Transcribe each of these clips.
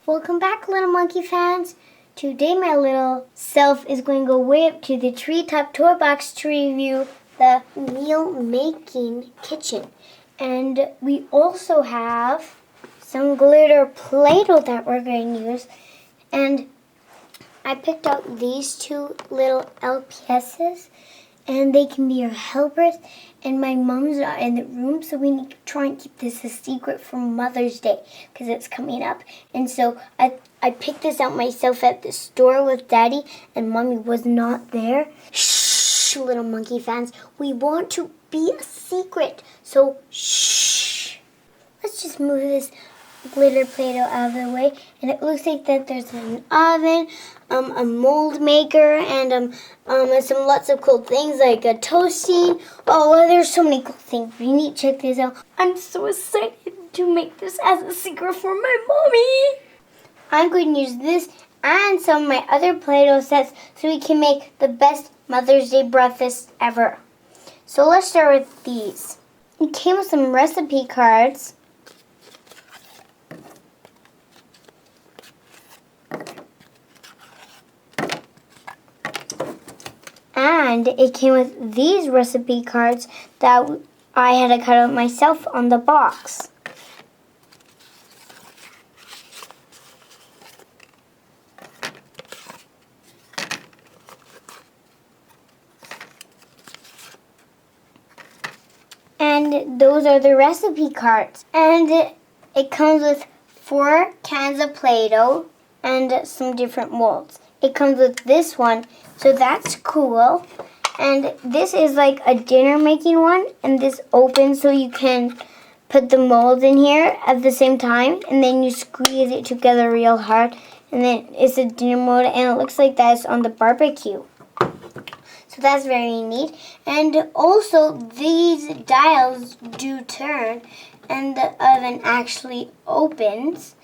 Welcome back, little monkey fans. Today my little self is going to go way up to the treetop toy box to review the Meal Making Kitchen. And we also have some glitter Play-Doh that we're going to use. And I picked out these two little LPSs, and they can be your helpers. And my mom's not in the room, so we need to try and keep this a secret for Mother's Day because it's coming up. And so I picked this out myself at the store with Daddy, and Mommy was not there. Shh, little monkey fans. We want to be a secret, so shh. Let's just move this glitter Play-Doh out of the way, and it looks like that there's an oven, a mold maker, and some lots of cool things like a toasting. Oh, there's so many cool things. You need to check this out. I'm so excited to make this as a secret for my mommy. I'm going to use this and some of my other Play-Doh sets so we can make the best Mother's Day breakfast ever. So let's start with these. It came with some recipe cards. And it came with these recipe cards that I had to cut out myself on the box. And those are the recipe cards. And it comes with 4 cans of Play-Doh and some different molds. It comes with this one, so that's cool. And this is like a dinner making one, and this opens so you can put the molds in here at the same time, and then you squeeze it together real hard, and then it's a dinner mode, and it looks like that's on the barbecue. So that's very neat. And also these dials do turn, and the oven actually opens.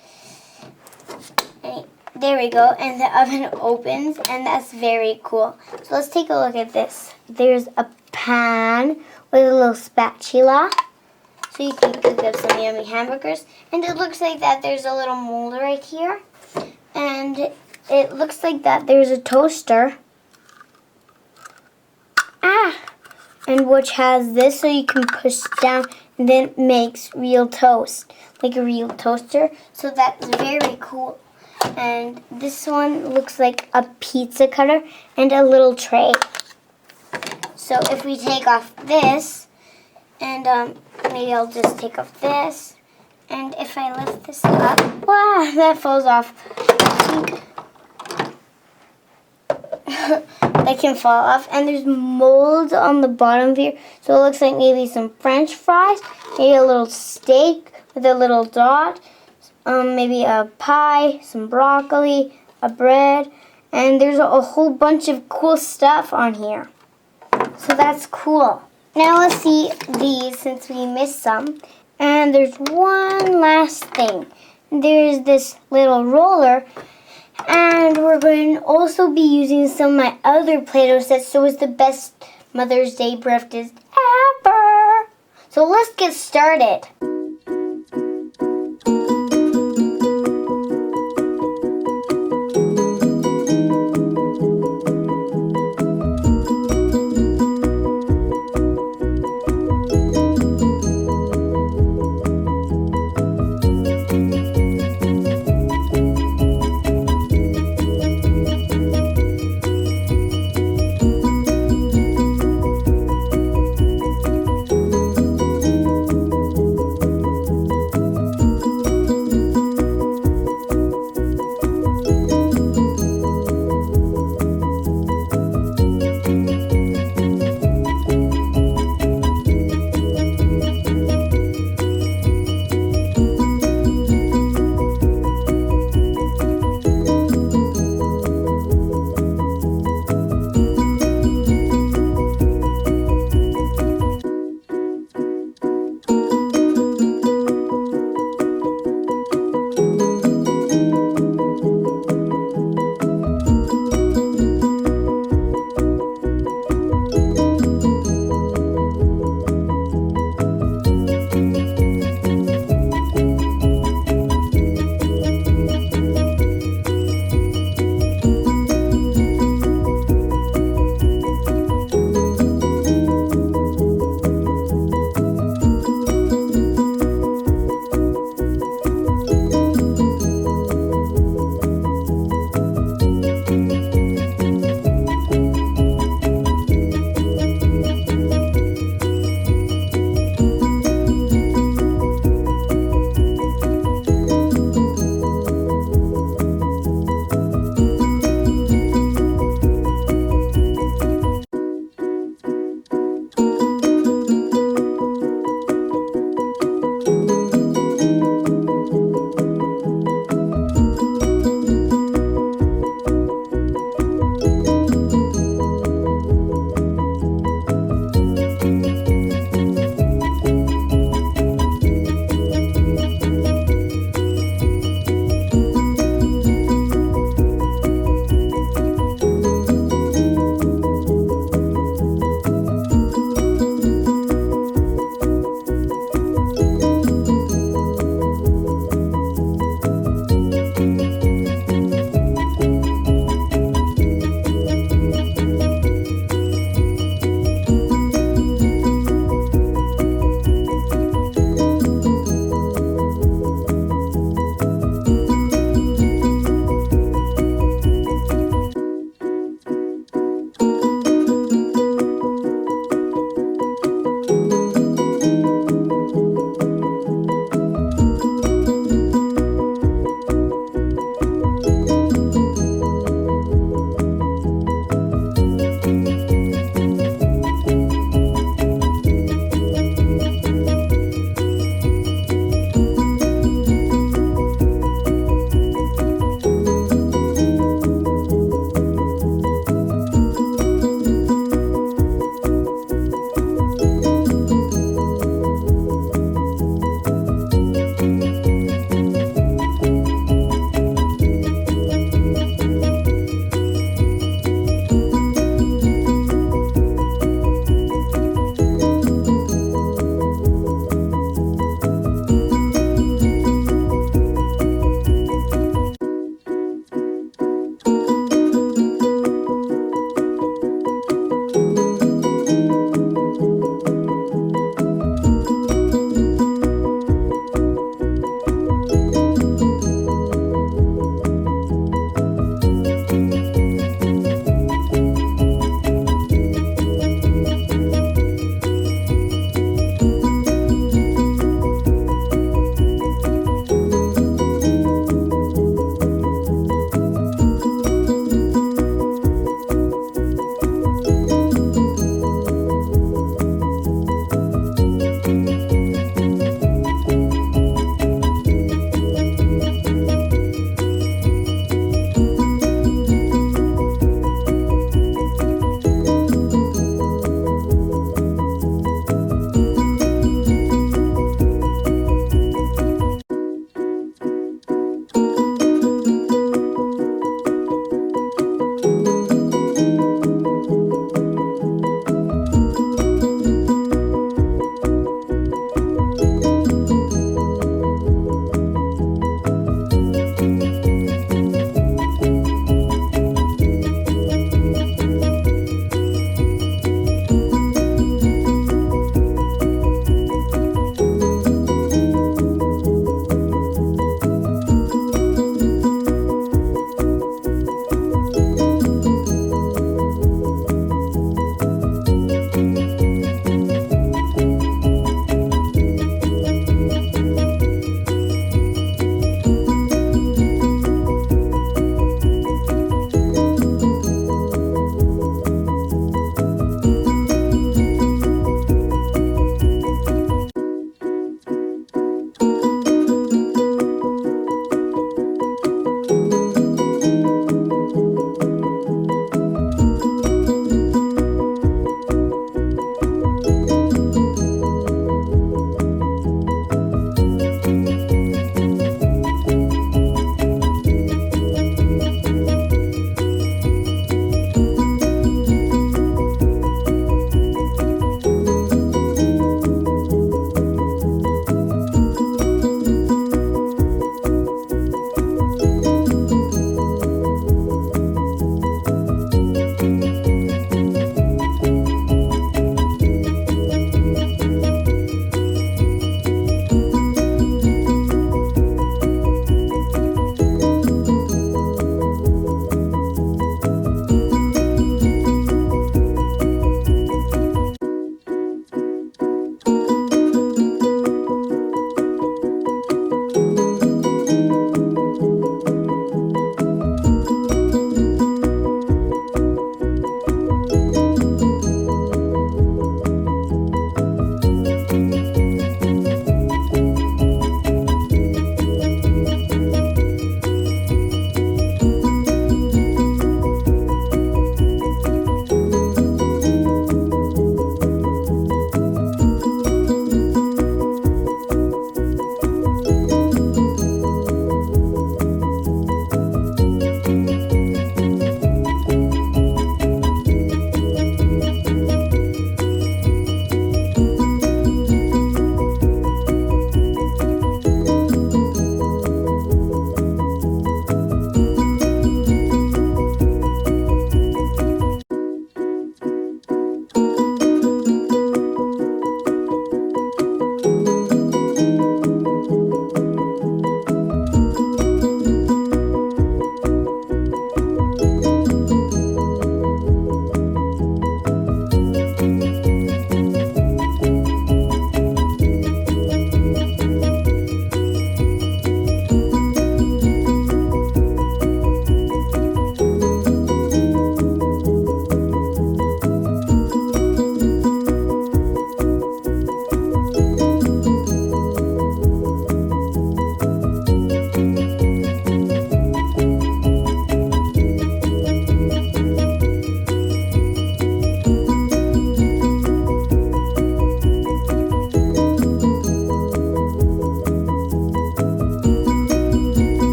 There we go, and the oven opens, and that's very cool. So let's take a look at this. There's a pan with a little spatula, so you can cook up some yummy hamburgers. And it looks like that there's a little mold right here, and it looks like that there's a toaster. And which has this, so you can push down, and then it makes real toast, like a real toaster. So that's very cool. And this one looks like a pizza cutter and a little tray. So if we take off this, and maybe I'll just take off this, and if I lift this up, wow, that falls off. That can fall off, and there's molds on the bottom here, so it looks like maybe some French fries, maybe a little steak with a little dot. Maybe a pie, some broccoli, a bread, and there's a whole bunch of cool stuff on here. So that's cool. Now let's see these since we missed some. And there's one last thing. There's this little roller, and we're going to also be using some of my other Play-Doh sets, so it's the best Mother's Day breakfast ever. So let's get started.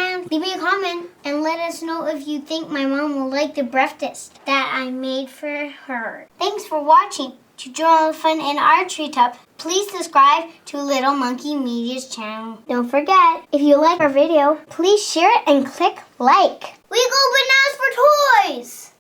fans, leave me a comment and let us know if you think my mom will like the breakfast that I made for her. Thanks for watching. To join the fun in our treetop, please subscribe to Little Monkey Media's channel. Don't forget, if you like our video, please share it and click like. We go bananas for toys!